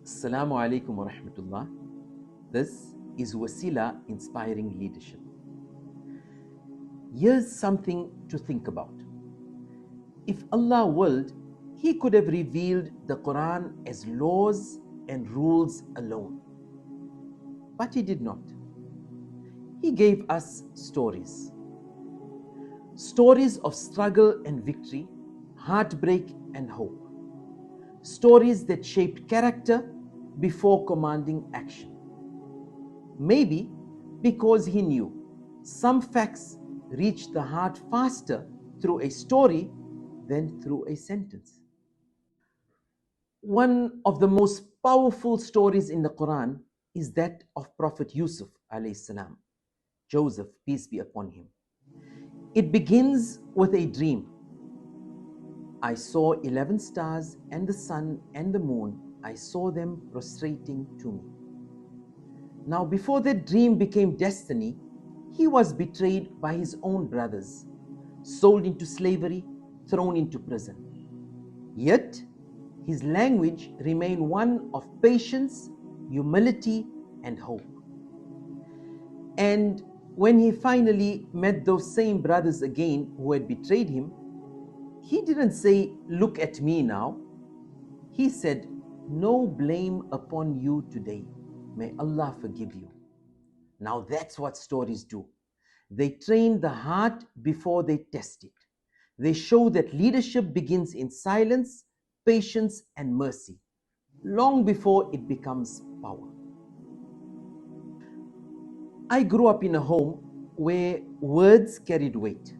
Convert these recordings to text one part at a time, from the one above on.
Assalamu alaikum wa rahmatullah. This is Wasila Inspiring Leadership. Here's something to think about. If Allah willed, He could have revealed the Quran as laws and rules alone. But He did not. He gave us stories. Stories of struggle and victory, heartbreak and hope. Stories that shaped character before commanding action. Maybe because He knew some facts reach the heart faster through a story than through a sentence. One of the most powerful stories in the Quran is that of Prophet Yusuf alayhi salam, Joseph, peace be upon him. It begins with a dream. I saw 11 stars and the sun and the moon. I saw them prostrating to me. Now, before that dream became destiny, he was betrayed by his own brothers, sold into slavery, thrown into prison. Yet, his language remained one of patience, humility, and hope. And when he finally met those same brothers again who had betrayed him, he didn't say, "Look at me now." He said, "No blame upon you today. May Allah forgive you." Now that's what stories do. They train the heart before they test it. They show that leadership begins in silence, patience, and mercy, long before it becomes power. I grew up in a home where words carried weight.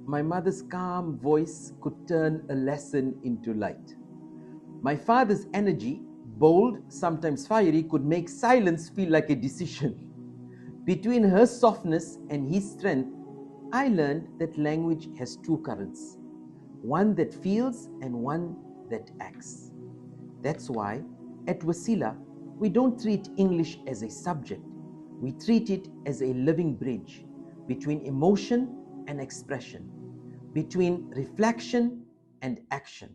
My mother's calm voice could turn a lesson into light. My father's energy, bold, sometimes fiery, could make silence feel like a decision. Between her softness and his strength, I learned that language has two currents, one that feels and one that acts. That's why at Wasila, we don't treat English as a subject. We treat it as a living bridge between emotion and expression, between reflection and action.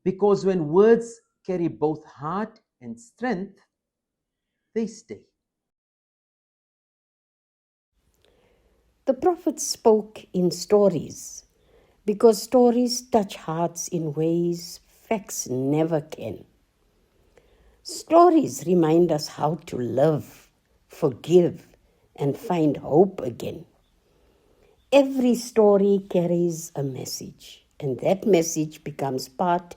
Because when words carry both heart and strength, they stay. The Prophet spoke in stories because stories touch hearts in ways facts never can. Stories remind us how to love, forgive, and find hope again. Every story carries a message, and that message becomes part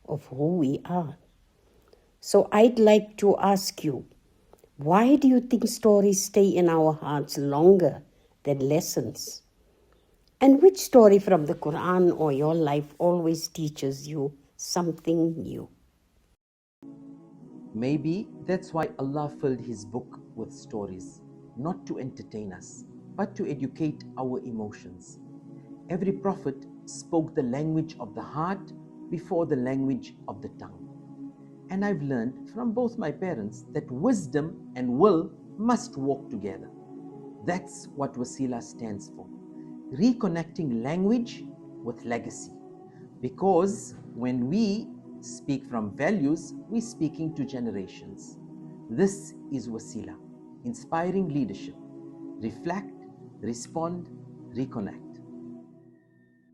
of who we are. So I'd like to ask you, why do you think stories stay in our hearts longer than lessons? And which story from the Quran or your life always teaches you something new? Maybe that's why Allah filled His book with stories, not to entertain us, but to educate our emotions. Every prophet spoke the language of the heart before the language of the tongue. And I've learned from both my parents that wisdom and will must walk together. That's what Wasila stands for. Reconnecting language with legacy. Because when we speak from values, we're speaking to generations. This is Wasila, inspiring leadership. Reflect, respond, reconnect.